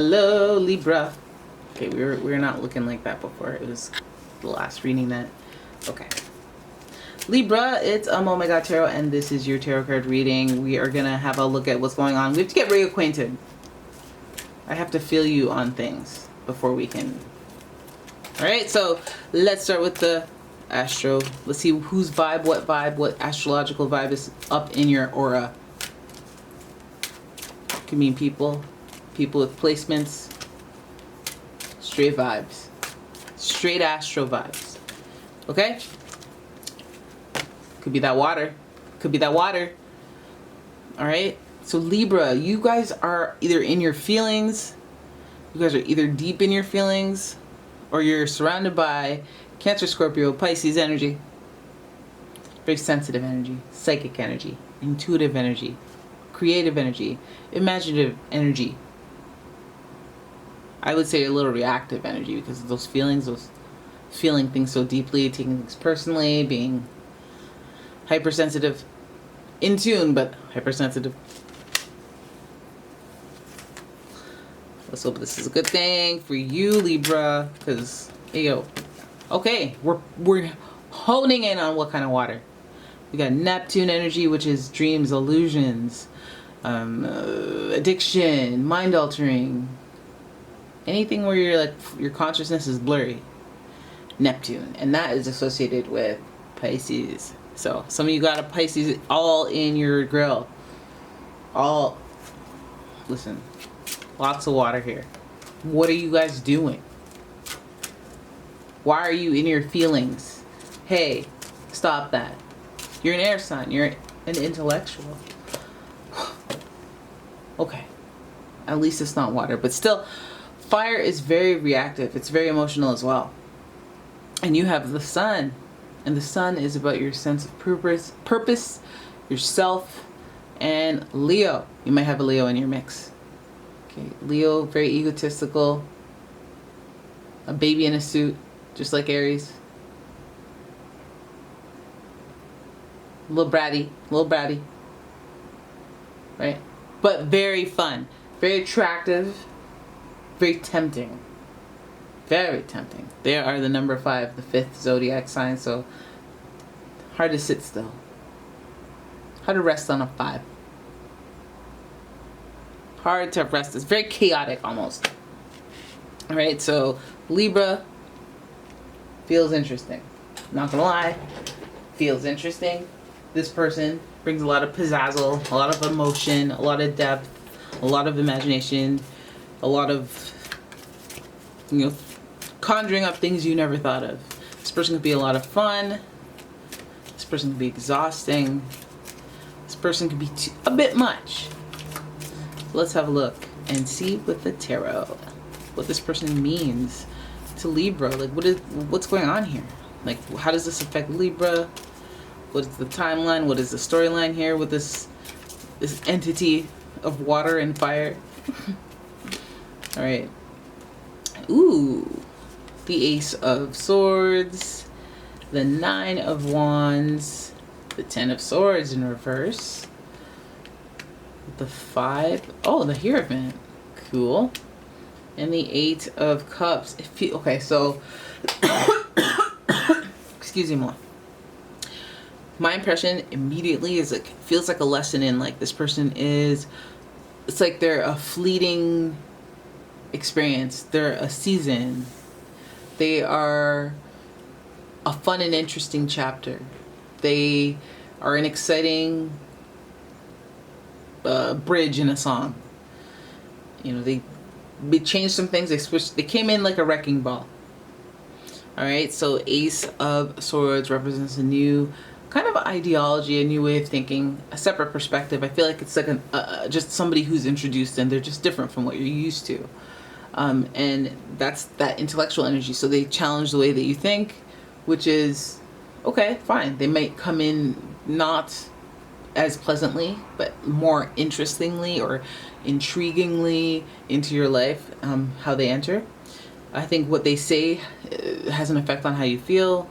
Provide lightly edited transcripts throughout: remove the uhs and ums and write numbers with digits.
Hello, Libra. Okay, we're not looking like that before. It was the last reading that. Okay. Libra, it's umomgstore, and this is your tarot card reading. We are gonna have a look at what's going on. We have to get reacquainted. I have to feel you on things before we can. All right, so let's start with the astro. Let's see whose vibe, what astrological vibe is up in your aura. Could mean people with placements, straight vibes, straight astro vibes. Okay? Could be that water. Could be that water. All right? So Libra, you guys are either in your feelings, you guys are either deep in your feelings, or you're surrounded by Cancer, Scorpio, Pisces energy. Very sensitive energy, psychic energy, intuitive energy, creative energy, imaginative energy. I would say a little reactive energy because of those feelings, those feeling things so deeply, taking things personally, being hypersensitive, in tune, but hypersensitive. Let's hope this is a good thing for you, Libra, because, yo, okay, we're honing in on what kind of water. We got Neptune energy, which is dreams, illusions, addiction, mind altering, anything where you're like your consciousness is blurry. Neptune, and that is associated with Pisces. So some of you got a Pisces all in your grill. All, listen, lots of water here. What are you guys doing? Why are you in your feelings? Hey, stop that. You're an air sign. You're an intellectual. Okay, at least it's not water, but still, fire is very reactive. It's very emotional as well. And you have the sun, and the sun is about your sense of purpose, yourself, and Leo. You might have a Leo in your mix. Okay, Leo, very egotistical, a baby in a suit, just like Aries. A little bratty, right? But very fun, very attractive, very tempting. Very tempting. They are the number 5, the 5th zodiac sign, so hard to sit still. Hard to rest on a 5. Hard to rest. It's very chaotic almost. Alright, so Libra feels interesting. Not gonna lie. Feels interesting. This person brings a lot of pizzazzle, a lot of emotion, a lot of depth, a lot of imagination, a lot of, you know, conjuring up things you never thought of. This person could be a lot of fun. This person could be exhausting. This person could be a bit much. Let's have a look and see with the tarot what this person means to Libra. Like, what's going on here? Like, how does this affect Libra? What is the timeline? What is the storyline here with this entity of water and fire? All right. Ooh. The Ace of Swords, the 9 of Wands, the 10 of Swords in reverse, the 5, oh, the Hierophant, cool, and the 8 of Cups. Okay, so, excuse me more. My impression immediately is like, feels like a lesson in like this person is, it's like they're a fleeting experience, they're a season. They are a fun and interesting chapter. They are an exciting bridge in a song. You know, they changed some things. They switched. They came in like a wrecking ball. All right. So Ace of Swords represents a new kind of ideology, a new way of thinking, a separate perspective. I feel like it's like just somebody who's introduced and they're just different from what you're used to. And that's that intellectual energy. So they challenge the way that you think, which is okay, fine. They might come in not as pleasantly, but more interestingly or intriguingly into your life, how they enter. I think what they say has an effect on how you feel.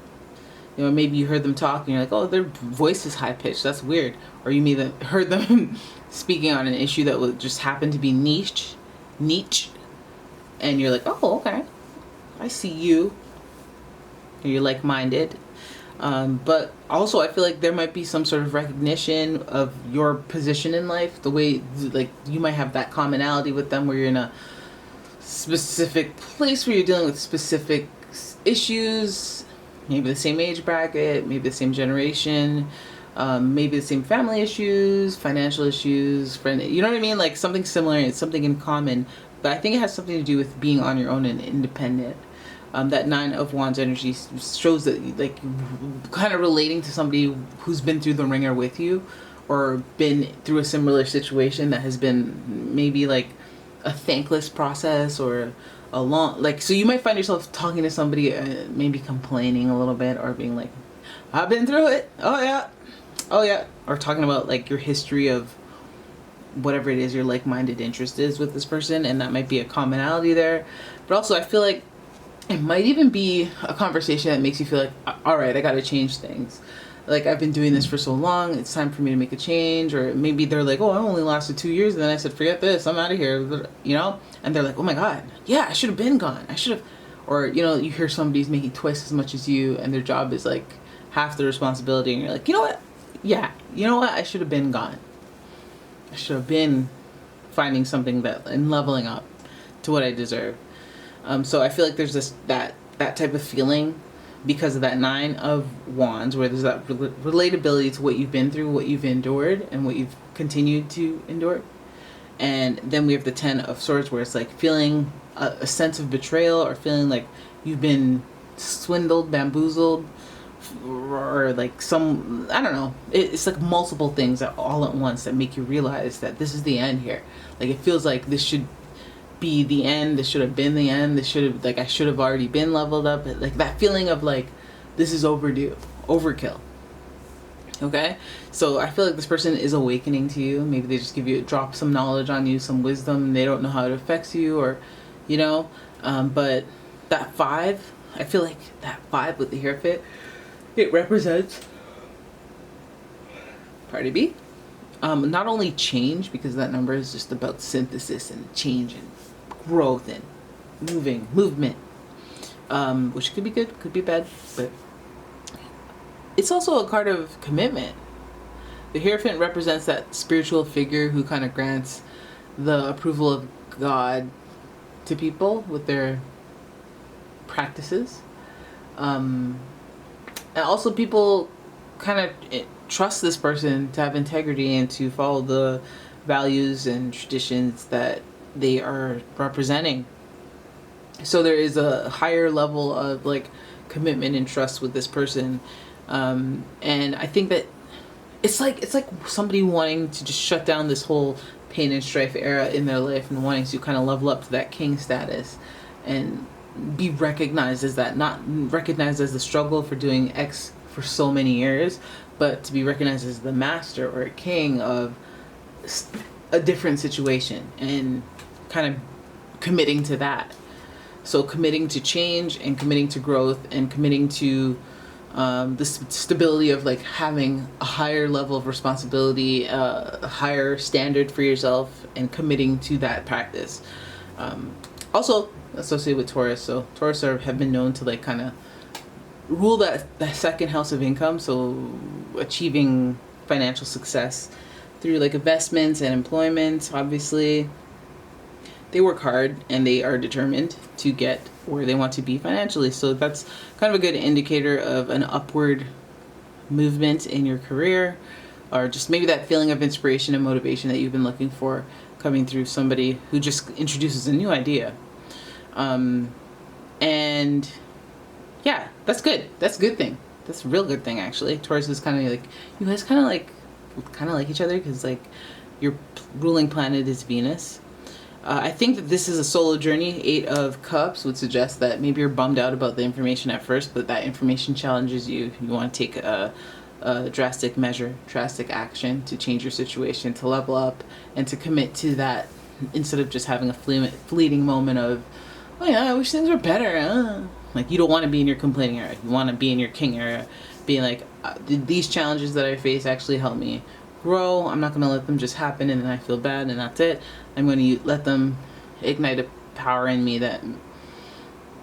You know, maybe you heard them talk and you're like, oh, their voice is high pitched. That's weird. Or you heard them speaking on an issue that would just happen to be niche, and you're like, oh, okay, I see you. You're like-minded. But also I feel like there might be some sort of recognition of your position in life, the way, like, you might have that commonality with them where you're in a specific place where you're dealing with specific issues, maybe the same age bracket, maybe the same generation, maybe the same family issues, financial issues, friend, you know what I mean? Like something similar, it's something in common, but I think it has something to do with being on your own and independent. That 9 of Wands energy shows that, like, kind of relating to somebody who's been through the ringer with you, or been through a similar situation that has been maybe like a thankless process, or a long, like, so you might find yourself talking to somebody, maybe complaining a little bit, or being like, I've been through it, oh yeah, or talking about like your history of whatever it is your like-minded interest is with this person, and that might be a commonality there. But also I feel like it might even be a conversation that makes you feel like, all right, I got to change things. Like, I've been doing this for so long, it's time for me to make a change. Or maybe they're like, oh, I only lasted 2 years, and then I said, forget this, I'm out of here, you know? And they're like, oh my God, yeah, I should have been gone. I should have. Or, you know, you hear somebody's making twice as much as you, and their job is like half the responsibility, and you're like, you know what? Yeah, you know what? I should have been gone. I should have been finding something that, and leveling up to what I deserve. So I feel like there's this that type of feeling because of that 9 of Wands, where there's that relatability to what you've been through, what you've endured, and what you've continued to endure. And then we have the 10 of Swords, where it's like feeling a sense of betrayal, or feeling like you've been swindled, bamboozled, or like some, I don't know, it's like multiple things all at once that make you realize that this is the end here. Like, it feels like this should be the end, this should have been the end, this should have, like, I should have already been leveled up, like that feeling of like, this is overdue, overkill. Okay, so I feel like this person is awakening to you. Maybe they just drop some knowledge on you, some wisdom, and they don't know how it affects you, or, you know, but that 5, I feel like that 5 with the Hierophant, it represents, pardon me, not only change, because that number is just about synthesis and change and growth and movement, which could be good, could be bad, but it's also a card of commitment. The Hierophant represents that spiritual figure who kind of grants the approval of God to people with their practices. And also people kind of trust this person to have integrity and to follow the values and traditions that they are representing. So there is a higher level of like commitment and trust with this person. And I think that it's like somebody wanting to just shut down this whole pain and strife era in their life, and wanting to kind of level up to that king status and be recognized as that, not recognized as the struggle for doing X for so many years, but to be recognized as the master or a king of a different situation, and kind of committing to that. So committing to change, and committing to growth, and committing to the stability of like having a higher level of responsibility, a higher standard for yourself, and committing to that practice. Also associated with Taurus. So Taurus have been known to like kind of rule that second house of income. So achieving financial success through like investments and employment. Obviously, they work hard and they are determined to get where they want to be financially. So that's kind of a good indicator of an upward movement in your career, or just maybe that feeling of inspiration and motivation that you've been looking for coming through somebody who just introduces a new idea. And yeah, that's good. That's a good thing. That's a real good thing, actually. Taurus is kind of like, you guys kind of like each other, because like your ruling planet is Venus. I think that this is a solo journey. 8 of Cups would suggest that maybe you're bummed out about the information at first, but that information challenges you. You want to take a drastic measure, drastic action to change your situation, to level up, and to commit to that, instead of just having a fleeting moment of, oh yeah, I wish things were better. Like, you don't want to be in your complaining area. You want to be in your king area, being like, did these challenges that I face actually help me grow? I'm not going to let them just happen and then I feel bad and that's it. I'm going to let them ignite power in me that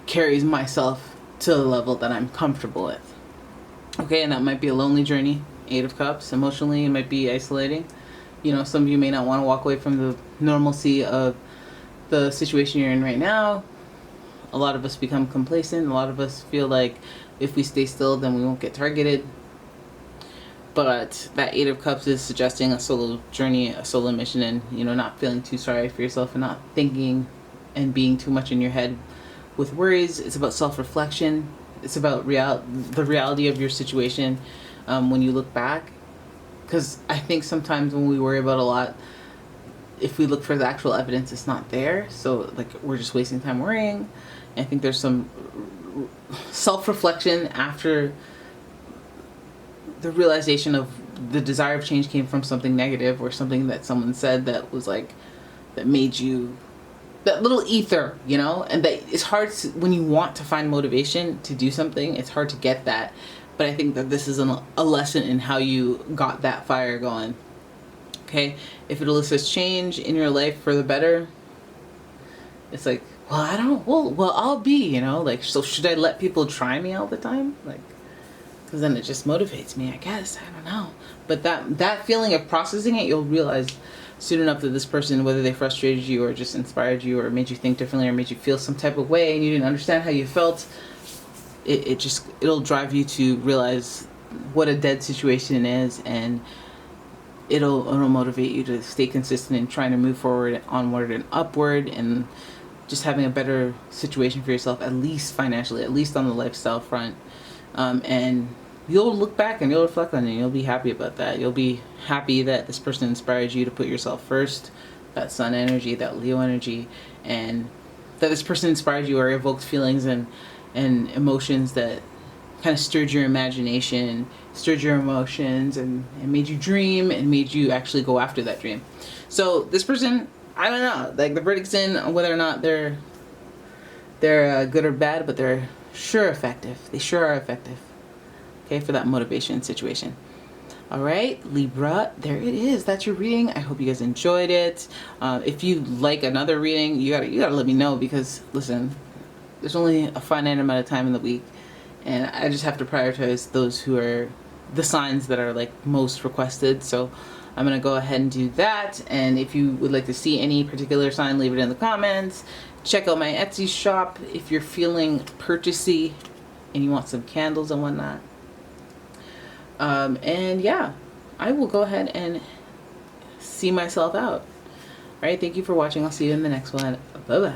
carries myself to a level that I'm comfortable with. Okay, and that might be a lonely journey. 8 of Cups. Emotionally, it might be isolating. You know, some of you may not want to walk away from the normalcy of the situation you're in right now. A lot of us become complacent. A lot of us feel like if we stay still, then we won't get targeted. But that 8 of Cups is suggesting a solo journey, a solo mission, and, you know, not feeling too sorry for yourself and not thinking and being too much in your head with worries. It's about self-reflection. It's about the reality of your situation when you look back. Because I think sometimes when we worry about a lot, if we look for the actual evidence, it's not there. So, like, we're just wasting time worrying. I think there's some self-reflection after the realization of the desire of change came from something negative or something that someone said that was like, that made you, that little ether, you know. And that it's hard to, when you want to find motivation to do something, it's hard to get that. But I think that this is a lesson in how you got that fire going. Okay, if it elicits change in your life for the better, it's like, well, I don't, well, I'll be, you know, like, so should I let people try me all the time? Like, because then it just motivates me, I guess. I don't know. But that feeling of processing it, you'll realize soon enough that this person, whether they frustrated you or just inspired you or made you think differently or made you feel some type of way and you didn't understand how you felt, it'll drive you to realize what a dead situation is, and it'll motivate you to stay consistent in trying to move forward, onward and upward, and just having a better situation for yourself, at least financially, at least on the lifestyle front. And you'll look back and you'll reflect on it and you'll be happy about that. You'll be happy that this person inspired you to put yourself first, that Sun energy, that Leo energy, and that this person inspired you or evoked feelings and emotions that kind of stirred your imagination, stirred your emotions, and made you dream and made you actually go after that dream. So this person, I don't know, like, the verdict's in on whether or not they're good or bad, but they're sure effective. They sure are effective. Okay, for that motivation situation. All right, Libra, there it is. That's your reading. I hope you guys enjoyed it. If you like another reading, you gotta let me know, because listen, there's only a finite amount of time in the week, and I just have to prioritize those who are the signs that are like most requested. So I'm gonna go ahead and do that. And if you would like to see any particular sign, leave it in the comments. Check out my Etsy shop if you're feeling purchasey and you want some candles and whatnot. And yeah, I will go ahead and see myself out. All right, thank you for watching. I'll see you in the next one. Bye bye.